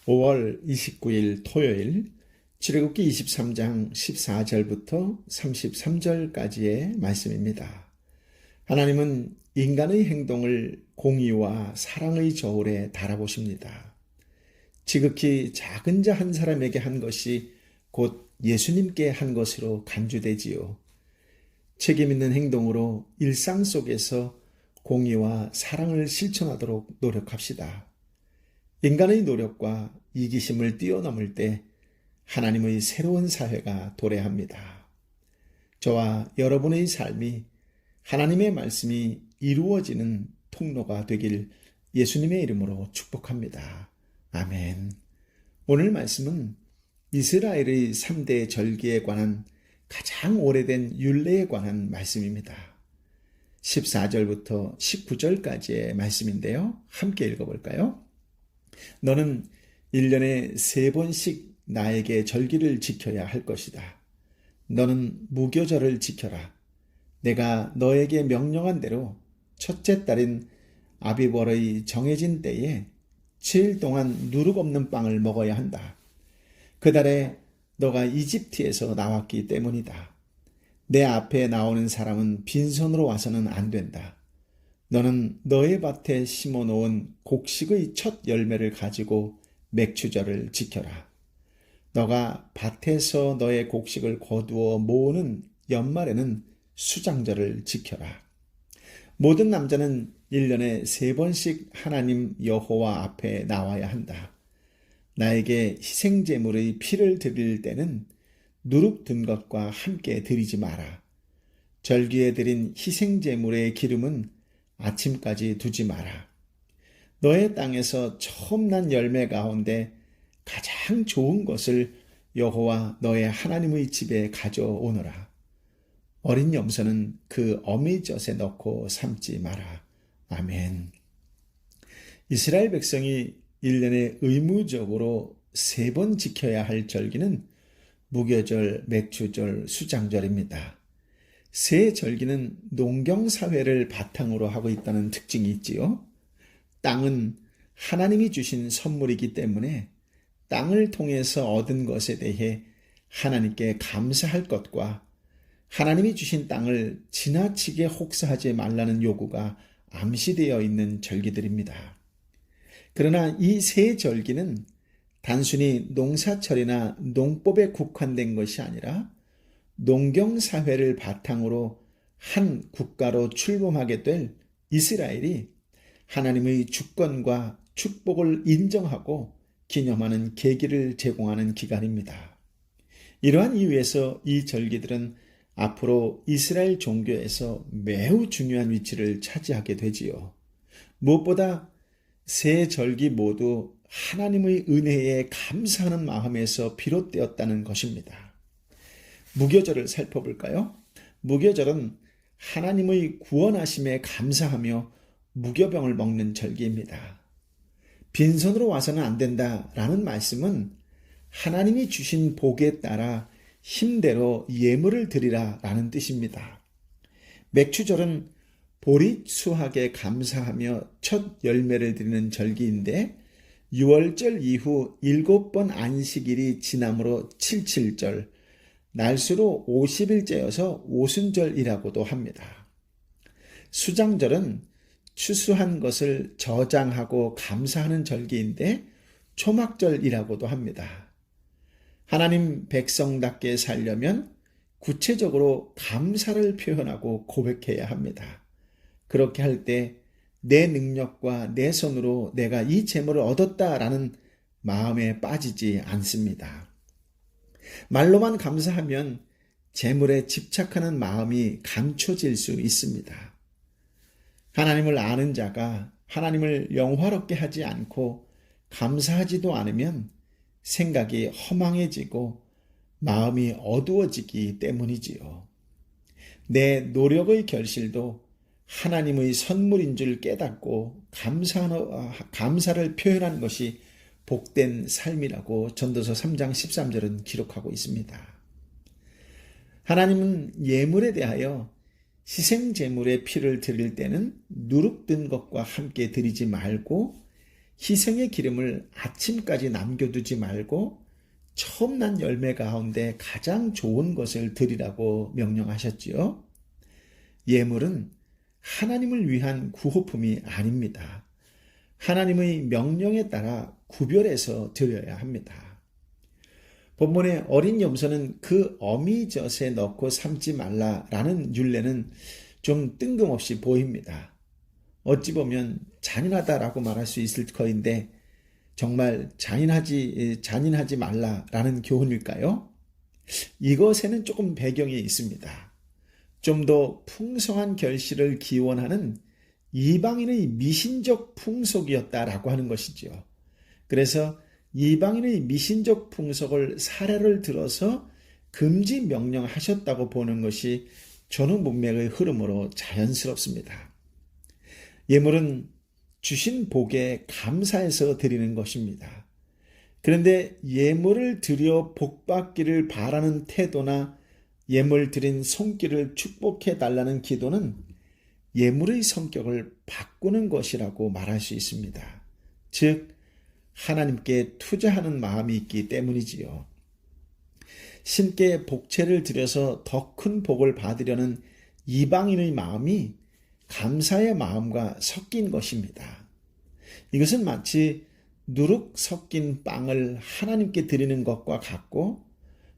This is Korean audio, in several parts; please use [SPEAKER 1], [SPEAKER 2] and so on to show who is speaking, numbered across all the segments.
[SPEAKER 1] 5월 29일 토요일 출애굽기 23장 14절부터 33절까지의 말씀입니다. 하나님은 인간의 행동을 공의와 사랑의 저울에 달아보십니다. 지극히 작은 자 한 사람에게 한 것이 곧 예수님께 한 것으로 간주되지요. 책임 있는 행동으로 일상 속에서 공의와 사랑을 실천하도록 노력합시다. 인간의 노력과 이기심을 뛰어넘을 때 하나님의 새로운 사회가 도래합니다. 저와 여러분의 삶이 하나님의 말씀이 이루어지는 통로가 되길 예수님의 이름으로 축복합니다. 아멘. 오늘 말씀은 이스라엘의 3대 절기에 관한 가장 오래된 율례에 관한 말씀입니다. 14절부터 19절까지의 말씀인데요. 함께 읽어볼까요? 너는 1년에 3번씩 나에게 절기를 지켜야 할 것이다. 너는 무교절을 지켜라. 내가 너에게 명령한 대로 첫째 달인 아비벌의 정해진 때에 7일 동안 누룩 없는 빵을 먹어야 한다. 그 달에 너가 이집트에서 나왔기 때문이다. 내 앞에 나오는 사람은 빈손으로 와서는 안 된다. 너는 너의 밭에 심어놓은 곡식의 첫 열매를 가지고 맥추절을 지켜라. 너가 밭에서 너의 곡식을 거두어 모으는 연말에는 수장절을 지켜라. 모든 남자는 1년에 3번씩 하나님 여호와 앞에 나와야 한다. 나에게 희생제물의 피를 드릴 때는 누룩 든 것과 함께 드리지 마라. 절기에 드린 희생제물의 기름은 아침까지 두지 마라. 너의 땅에서 처음 난 열매 가운데 가장 좋은 것을 여호와 너의 하나님의 집에 가져오너라. 어린 염소는 그 어미의 젖에 넣고 삶지 마라. 아멘. 이스라엘 백성이 1년에 의무적으로 3번 지켜야 할 절기는 무교절, 맥추절, 수장절입니다. 세 절기는 농경사회를 바탕으로 하고 있다는 특징이 있지요. 땅은 하나님이 주신 선물이기 때문에 땅을 통해서 얻은 것에 대해 하나님께 감사할 것과 하나님이 주신 땅을 지나치게 혹사하지 말라는 요구가 암시되어 있는 절기들입니다. 그러나 이 세 절기는 단순히 농사철이나 농법에 국한된 것이 아니라 농경사회를 바탕으로 한 국가로 출범하게 될 이스라엘이 하나님의 주권과 축복을 인정하고 기념하는 계기를 제공하는 기간입니다. 이러한 이유에서 이 절기들은 앞으로 이스라엘 종교에서 매우 중요한 위치를 차지하게 되지요. 무엇보다 세 절기 모두 하나님의 은혜에 감사하는 마음에서 비롯되었다는 것입니다. 무교절을 살펴볼까요? 무교절은 하나님의 구원하심에 감사하며 무교병을 먹는 절기입니다. 빈손으로 와서는 안 된다라는 말씀은 하나님이 주신 복에 따라 힘대로 예물을 드리라라는 뜻입니다. 맥추절은 보릿수확에 감사하며 첫 열매를 드리는 절기인데 6월절 이후 7번 안식일이 지남으로 77절, 날수로 50일째여서 오순절이라고도 합니다. 수장절은 추수한 것을 저장하고 감사하는 절기인데 초막절이라고도 합니다. 하나님 백성답게 살려면 구체적으로 감사를 표현하고 고백해야 합니다. 그렇게 할 때 내 능력과 내 손으로 내가 이 재물을 얻었다라는 마음에 빠지지 않습니다. 말로만 감사하면 재물에 집착하는 마음이 감춰질 수 있습니다. 하나님을 아는 자가 하나님을 영화롭게 하지 않고 감사하지도 않으면 생각이 허망해지고 마음이 어두워지기 때문이지요. 내 노력의 결실도 하나님의 선물인 줄 깨닫고 감사를 표현한 것이 복된 삶이라고 전도서 3장 13절은 기록하고 있습니다. 하나님은 예물에 대하여 희생제물의 피를 드릴 때는 누룩 든 것과 함께 드리지 말고 희생의 기름을 아침까지 남겨두지 말고 처음 난 열매 가운데 가장 좋은 것을 드리라고 명령하셨지요. 예물은 하나님을 위한 구호품이 아닙니다. 하나님의 명령에 따라 구별해서 드려야 합니다. 본문의 어린 염소는 그 어미젖에 넣고 삶지 말라라는 율례는 좀 뜬금없이 보입니다. 어찌 보면 잔인하다라고 말할 수 있을 터인데 정말 잔인하지 말라라는 교훈일까요? 이것에는 조금 배경이 있습니다. 좀 더 풍성한 결실을 기원하는 이방인의 미신적 풍속이었다라고 하는 것이지요. 그래서 이방인의 미신적 풍속을 사례를 들어서 금지 명령하셨다고 보는 것이 전후 문맥의 흐름으로 자연스럽습니다. 예물은 주신 복에 감사해서 드리는 것입니다. 그런데 예물을 드려 복받기를 바라는 태도나 예물 드린 손길을 축복해 달라는 기도는 예물의 성격을 바꾸는 것이라고 말할 수 있습니다. 즉 하나님께 투자하는 마음이 있기 때문이지요. 신께 복채를 드려서 더 큰 복을 받으려는 이방인의 마음이 감사의 마음과 섞인 것입니다. 이것은 마치 누룩 섞인 빵을 하나님께 드리는 것과 같고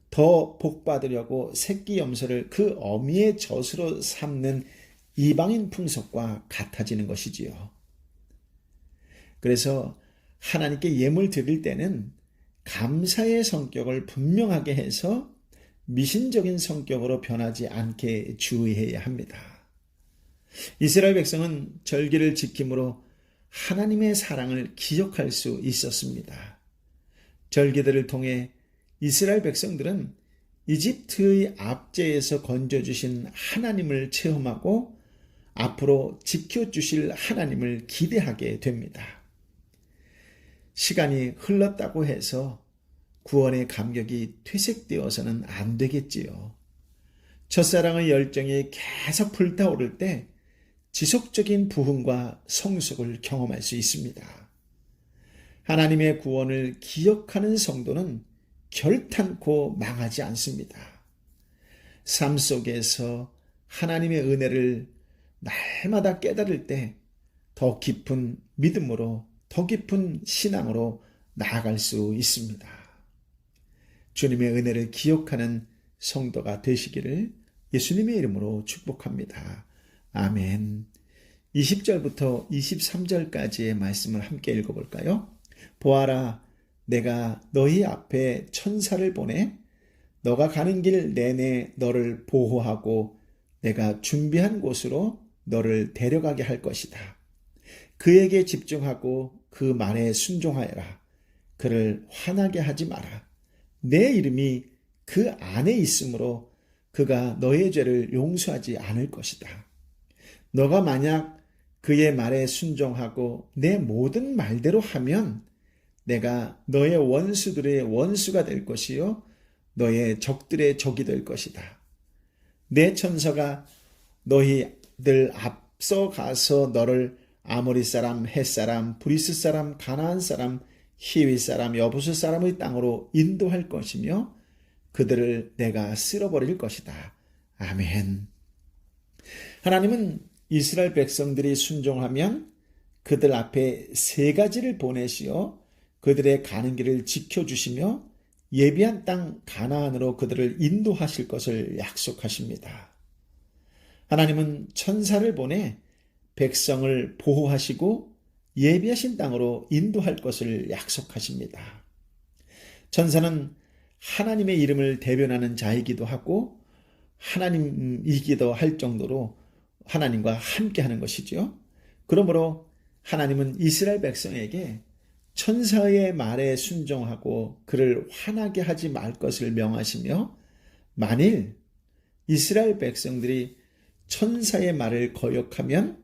[SPEAKER 1] 더 복받으려고 새끼 염소를 그 어미의 젖으로 삼는 이방인 풍속과 같아지는 것이지요. 그래서 하나님께 예물 드릴 때는 감사의 성격을 분명하게 해서 미신적인 성격으로 변하지 않게 주의해야 합니다. 이스라엘 백성은 절기를 지킴으로 하나님의 사랑을 기억할 수 있었습니다. 절기들을 통해 이스라엘 백성들은 이집트의 압제에서 건져주신 하나님을 체험하고 앞으로 지켜주실 하나님을 기대하게 됩니다. 시간이 흘렀다고 해서 구원의 감격이 퇴색되어서는 안 되겠지요. 첫사랑의 열정이 계속 불타오를 때 지속적인 부흥과 성숙을 경험할 수 있습니다. 하나님의 구원을 기억하는 성도는 결탄코 망하지 않습니다. 삶 속에서 하나님의 은혜를 날마다 깨달을 때 더 깊은 믿음으로 더 깊은 신앙으로 나아갈 수 있습니다. 주님의 은혜를 기억하는 성도가 되시기를 예수님의 이름으로 축복합니다. 아멘. 20절부터 23절까지의 말씀을 함께 읽어볼까요? 보아라, 내가 너희 앞에 천사를 보내 너가 가는 길 내내 너를 보호하고 내가 준비한 곳으로 너를 데려가게 할 것이다. 그에게 집중하고 그 말에 순종하여라. 그를 화나게 하지 마라. 내 이름이 그 안에 있으므로 그가 너의 죄를 용서하지 않을 것이다. 너가 만약 그의 말에 순종하고 내 모든 말대로 하면 내가 너의 원수들의 원수가 될 것이요 너의 적들의 적이 될 것이다. 내 천사가 너희들 앞서 가서 너를 아모리 사람, 헷 사람, 브리스 사람, 가나안 사람, 히위 사람, 여부스 사람의 땅으로 인도할 것이며 그들을 내가 쓸어버릴 것이다. 아멘. 하나님은 이스라엘 백성들이 순종하면 그들 앞에 세 가지를 보내시어 그들의 가는 길을 지켜주시며 예비한 땅 가나안으로 그들을 인도하실 것을 약속하십니다. 하나님은 천사를 보내 백성을 보호하시고 예비하신 땅으로 인도할 것을 약속하십니다. 천사는 하나님의 이름을 대변하는 자이기도 하고 하나님이기도 할 정도로 하나님과 함께하는 것이죠. 그러므로 하나님은 이스라엘 백성에게 천사의 말에 순종하고 그를 화나게 하지 말 것을 명하시며 만일 이스라엘 백성들이 천사의 말을 거역하면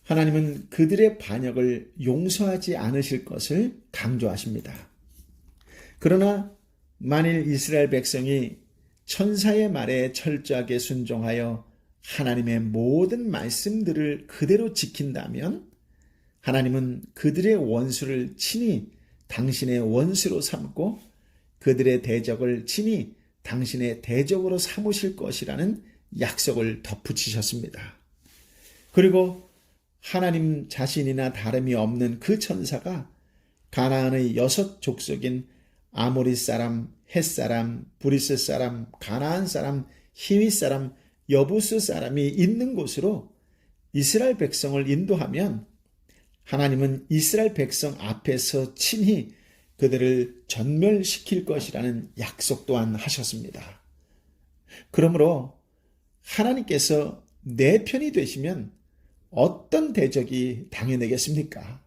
[SPEAKER 1] 하나님은 그들의 반역을 용서하지 않으실 것을 강조하십니다. 그러나 만일 이스라엘 백성이 천사의 말에 철저하게 순종하여 하나님의 모든 말씀들을 그대로 지킨다면 하나님은 그들의 원수를 친히 당신의 원수로 삼고 그들의 대적을 친히 당신의 대적으로 삼으실 것이라는 약속을 덧붙이셨습니다. 그리고 하나님 자신이나 다름이 없는 그 천사가 가나안의 6 족속인 아모리 사람, 헷 사람, 브리스 사람, 가나안 사람, 히위 사람, 여부스 사람이 있는 곳으로 이스라엘 백성을 인도하면 하나님은 이스라엘 백성 앞에서 친히 그들을 전멸시킬 것이라는 약속 또한 하셨습니다. 그러므로 하나님께서 내 편이 되시면 어떤 대적이 당해내겠습니까?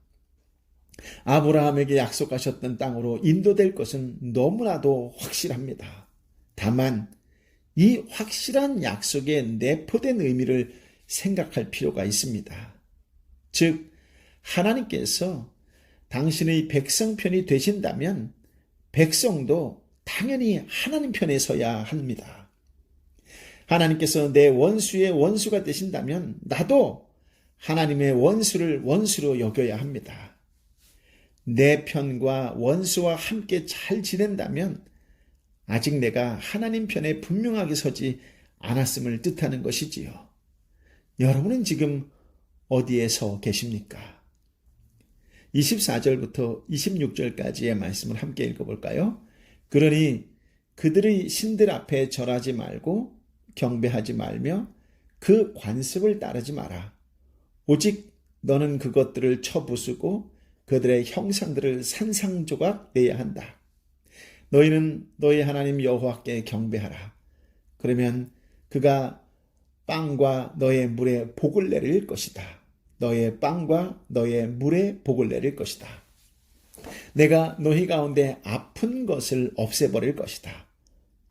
[SPEAKER 1] 아브라함에게 약속하셨던 땅으로 인도될 것은 너무나도 확실합니다. 다만 이 확실한 약속에 내포된 의미를 생각할 필요가 있습니다. 즉 하나님께서 당신의 백성 편이 되신다면 백성도 당연히 하나님 편에 서야 합니다. 하나님께서 내 원수의 원수가 되신다면 나도 하나님의 원수를 원수로 여겨야 합니다. 내 편과 원수와 함께 잘 지낸다면 아직 내가 하나님 편에 분명하게 서지 않았음을 뜻하는 것이지요. 여러분은 지금 어디에 서 계십니까? 24절부터 26절까지의 말씀을 함께 읽어볼까요? 그러니 그들의 신들 앞에 절하지 말고 경배하지 말며 그 관습을 따르지 마라. 오직 너는 그것들을 쳐부수고 그들의 형상들을 산상조각 내야 한다. 너희는 너희 하나님 여호와께 경배하라. 그러면 그가 빵과 너의 물에 복을 내릴 것이다. 너의 빵과 너의 물에 복을 내릴 것이다. 내가 너희 가운데 아픈 것을 없애버릴 것이다.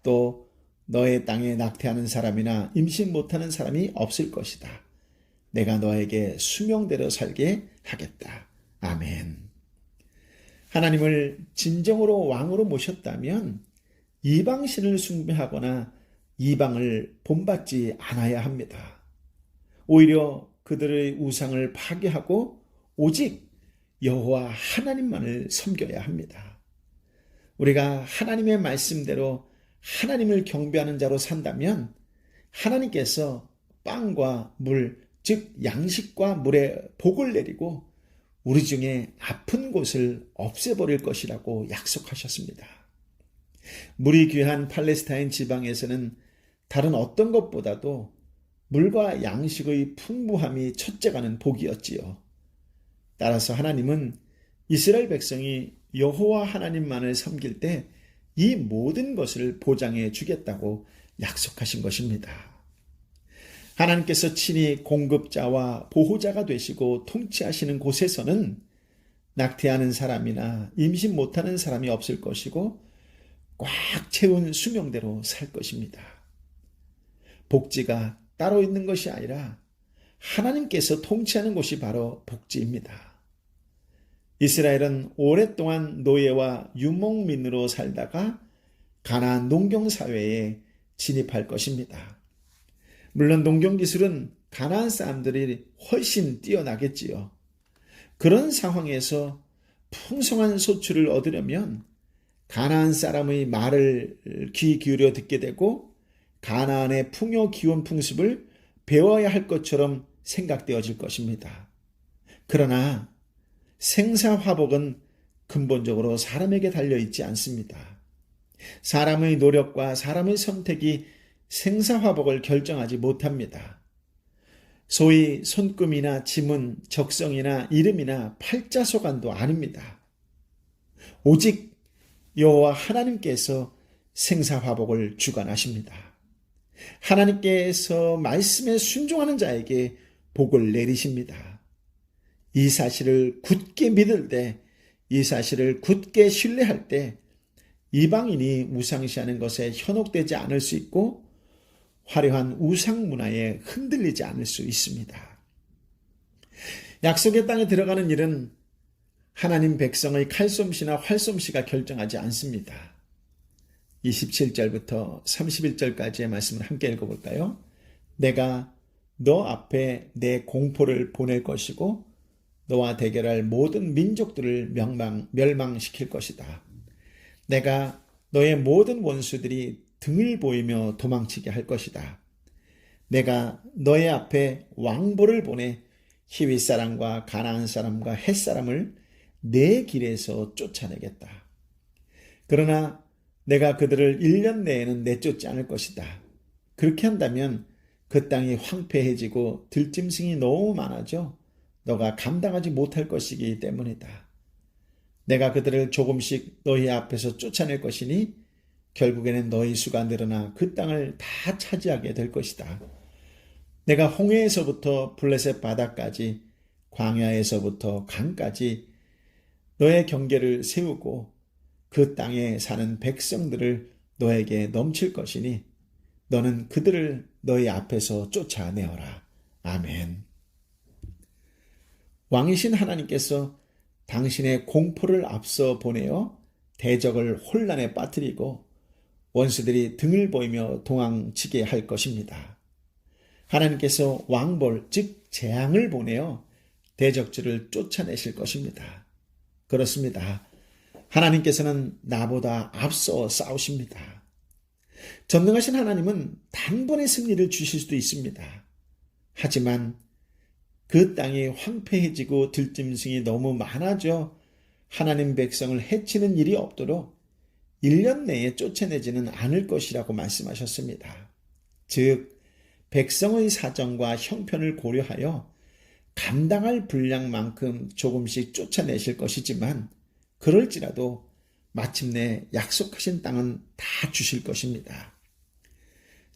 [SPEAKER 1] 또 너의 땅에 낙태하는 사람이나 임신 못하는 사람이 없을 것이다. 내가 너에게 수명대로 살게 하겠다. 아멘. 하나님을 진정으로 왕으로 모셨다면 이방신을 숭배하거나 이방을 본받지 않아야 합니다. 오히려 그들의 우상을 파괴하고 오직 여호와 하나님만을 섬겨야 합니다. 우리가 하나님의 말씀대로 하나님을 경배하는 자로 산다면 하나님께서 빵과 물, 즉 양식과 물에 복을 내리고 우리 중에 아픈 곳을 없애버릴 것이라고 약속하셨습니다. 물이 귀한 팔레스타인 지방에서는 다른 어떤 것보다도 물과 양식의 풍부함이 첫째가는 복이었지요. 따라서 하나님은 이스라엘 백성이 여호와 하나님만을 섬길 때 이 모든 것을 보장해 주겠다고 약속하신 것입니다. 하나님께서 친히 공급자와 보호자가 되시고 통치하시는 곳에서는 낙태하는 사람이나 임신 못하는 사람이 없을 것이고 꽉 채운 수명대로 살 것입니다. 복지가 따로 있는 것이 아니라 하나님께서 통치하는 곳이 바로 복지입니다. 이스라엘은 오랫동안 노예와 유목민으로 살다가 가나안 농경사회에 진입할 것입니다. 물론 농경기술은 가나안 사람들이 훨씬 뛰어나겠지요. 그런 상황에서 풍성한 소출을 얻으려면 가나안 사람의 말을 귀 기울여 듣게 되고 가나안의 풍요 기온 풍습을 배워야 할 것처럼 생각되어질 것입니다. 그러나 생사화복은 근본적으로 사람에게 달려있지 않습니다. 사람의 노력과 사람의 선택이 생사화복을 결정하지 못합니다. 소위 손금이나 지문, 적성이나 이름이나 팔자소관도 아닙니다. 오직 여호와 하나님께서 생사화복을 주관하십니다. 하나님께서 말씀에 순종하는 자에게 복을 내리십니다. 이 사실을 굳게 믿을 때, 이 사실을 굳게 신뢰할 때 이방인이 우상시하는 것에 현혹되지 않을 수 있고 화려한 우상 문화에 흔들리지 않을 수 있습니다. 약속의 땅에 들어가는 일은 하나님 백성의 칼솜씨나 활솜씨가 결정하지 않습니다. 27절부터 31절까지의 말씀을 함께 읽어볼까요? 내가 너 앞에 내 공포를 보낼 것이고 너와 대결할 모든 민족들을 멸망시킬 것이다. 내가 너의 모든 원수들이 등을 보이며 도망치게 할 것이다. 내가 너의 앞에 왕보를 보내 히윗 사람과 가나안 사람과 헷 사람을 내 길에서 쫓아내겠다. 그러나 내가 그들을 1년 내에는 내쫓지 않을 것이다. 그렇게 한다면 그 땅이 황폐해지고 들짐승이 너무 많아져 너가 감당하지 못할 것이기 때문이다. 내가 그들을 조금씩 너희 앞에서 쫓아낼 것이니 결국에는 너희 수가 늘어나 그 땅을 다 차지하게 될 것이다. 내가 홍해에서부터 블레셋 바다까지 광야에서부터 강까지 너의 경계를 세우고 그 땅에 사는 백성들을 너에게 넘칠 것이니 너는 그들을 너희 앞에서 쫓아내어라. 아멘. 왕이신 하나님께서 당신의 공포를 앞서 보내어 대적을 혼란에 빠뜨리고 원수들이 등을 보이며 도망치게 할 것입니다. 하나님께서 왕벌, 즉 재앙을 보내어 대적들을 쫓아내실 것입니다. 그렇습니다. 하나님께서는 나보다 앞서 싸우십니다. 전능하신 하나님은 단번에 승리를 주실 수도 있습니다. 하지만 그 땅이 황폐해지고 들짐승이 너무 많아져 하나님 백성을 해치는 일이 없도록 1년 내에 쫓아내지는 않을 것이라고 말씀하셨습니다. 즉, 백성의 사정과 형편을 고려하여 감당할 분량만큼 조금씩 쫓아내실 것이지만 그럴지라도 마침내 약속하신 땅은 다 주실 것입니다.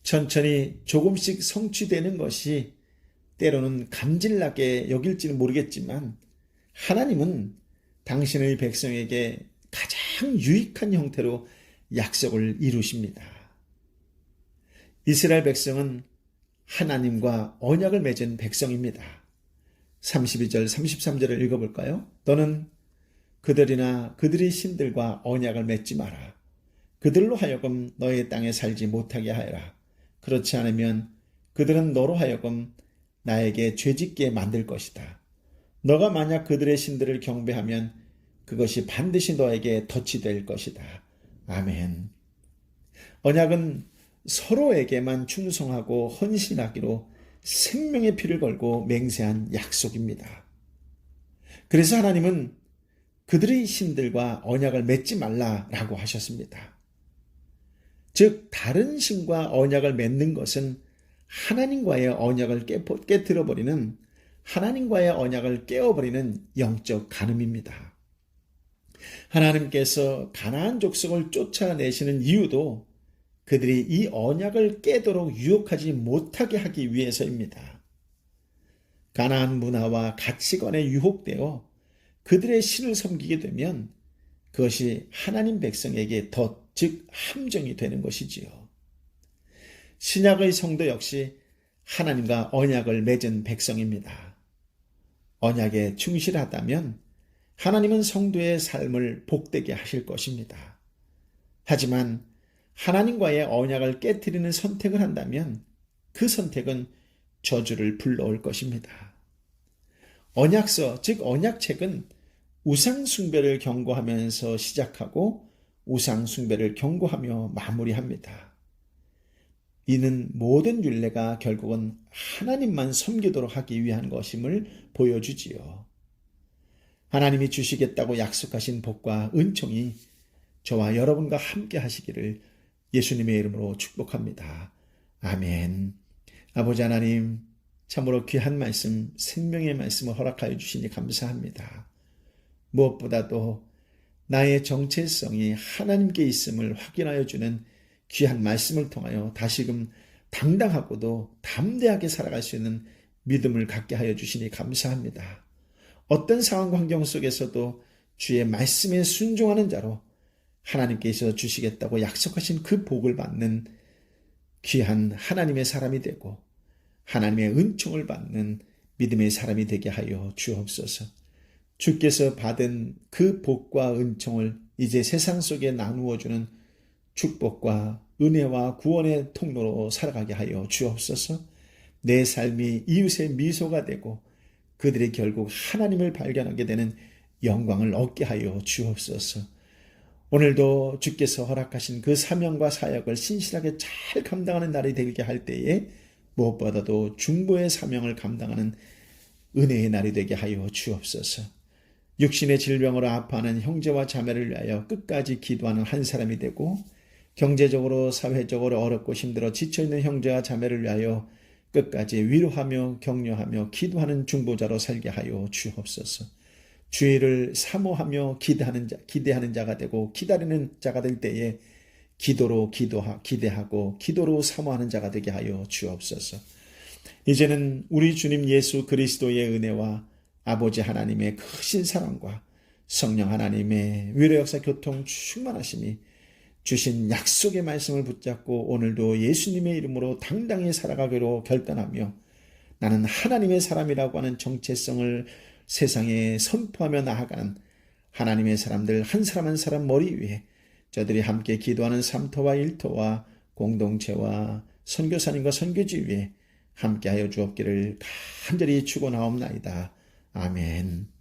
[SPEAKER 1] 천천히 조금씩 성취되는 것이 때로는 감질나게 여길지는 모르겠지만 하나님은 당신의 백성에게 가장 유익한 형태로 약속을 이루십니다. 이스라엘 백성은 하나님과 언약을 맺은 백성입니다. 32절, 33절을 읽어볼까요? 너는 그들이나 그들의 신들과 언약을 맺지 마라. 그들로 하여금 너의 땅에 살지 못하게 하여라. 그렇지 않으면 그들은 너로 하여금 나에게 죄짓게 만들 것이다. 너가 만약 그들의 신들을 경배하면 그것이 반드시 너에게 덫이 될 것이다. 아멘. 언약은 서로에게만 충성하고 헌신하기로 생명의 피를 걸고 맹세한 약속입니다. 그래서 하나님은 그들의 신들과 언약을 맺지 말라라고 하셨습니다. 즉 다른 신과 언약을 맺는 것은 하나님과의 언약을 깨뜨려버리는, 하나님과의 언약을 깨어버리는 영적 간음입니다. 하나님께서 가나안 족속을 쫓아내시는 이유도 그들이 이 언약을 깨도록 유혹하지 못하게 하기 위해서입니다. 가나안 문화와 가치관에 유혹되어 그들의 신을 섬기게 되면 그것이 하나님 백성에게 덫, 즉 함정이 되는 것이지요. 신약의 성도 역시 하나님과 언약을 맺은 백성입니다. 언약에 충실하다면 하나님은 성도의 삶을 복되게 하실 것입니다. 하지만 하나님과의 언약을 깨뜨리는 선택을 한다면 그 선택은 저주를 불러올 것입니다. 언약서, 즉 언약책은 우상숭배를 경고하면서 시작하고 우상숭배를 경고하며 마무리합니다. 이는 모든 율례가 결국은 하나님만 섬기도록 하기 위한 것임을 보여주지요. 하나님이 주시겠다고 약속하신 복과 은총이 저와 여러분과 함께 하시기를 예수님의 이름으로 축복합니다. 아멘. 아버지 하나님, 참으로 귀한 말씀, 생명의 말씀을 허락하여 주시니 감사합니다. 무엇보다도 나의 정체성이 하나님께 있음을 확인하여 주는 귀한 말씀을 통하여 다시금 당당하고도 담대하게 살아갈 수 있는 믿음을 갖게 하여 주시니 감사합니다. 어떤 상황 환경 속에서도 주의 말씀에 순종하는 자로 하나님께서 주시겠다고 약속하신 그 복을 받는 귀한 하나님의 사람이 되고 하나님의 은총을 받는 믿음의 사람이 되게 하여 주옵소서. 주께서 받은 그 복과 은총을 이제 세상 속에 나누어 주는 축복과 은혜와 구원의 통로로 살아가게 하여 주옵소서. 내 삶이 이웃의 미소가 되고 그들이 결국 하나님을 발견하게 되는 영광을 얻게 하여 주옵소서. 오늘도 주께서 허락하신 그 사명과 사역을 신실하게 잘 감당하는 날이 되게 할 때에 무엇보다도 중보의 사명을 감당하는 은혜의 날이 되게 하여 주옵소서. 육신의 질병으로 아파하는 형제와 자매를 위하여 끝까지 기도하는 한 사람이 되고, 경제적으로 사회적으로 어렵고 힘들어 지쳐있는 형제와 자매를 위하여 끝까지 위로하며 격려하며 기도하는 중보자로 살게 하여 주옵소서. 주의를 사모하며 기대하는 자가 되고 기다리는 자가 될 때에 기도로 기대하고 기도로 사모하는 자가 되게 하여 주옵소서. 이제는 우리 주님 예수 그리스도의 은혜와 아버지 하나님의 크신 사랑과 성령 하나님의 위로 역사 교통 충만하심이 주신 약속의 말씀을 붙잡고 오늘도 예수님의 이름으로 당당히 살아가기로 결단하며 나는 하나님의 사람이라고 하는 정체성을 세상에 선포하며 나아가는 하나님의 사람들 한 사람 한 사람 머리 위에 저들이 함께 기도하는 삼터와 일터와 공동체와 선교사님과 선교지 위에 함께하여 주옵기를 간절히 축원하옵나이다. 아멘.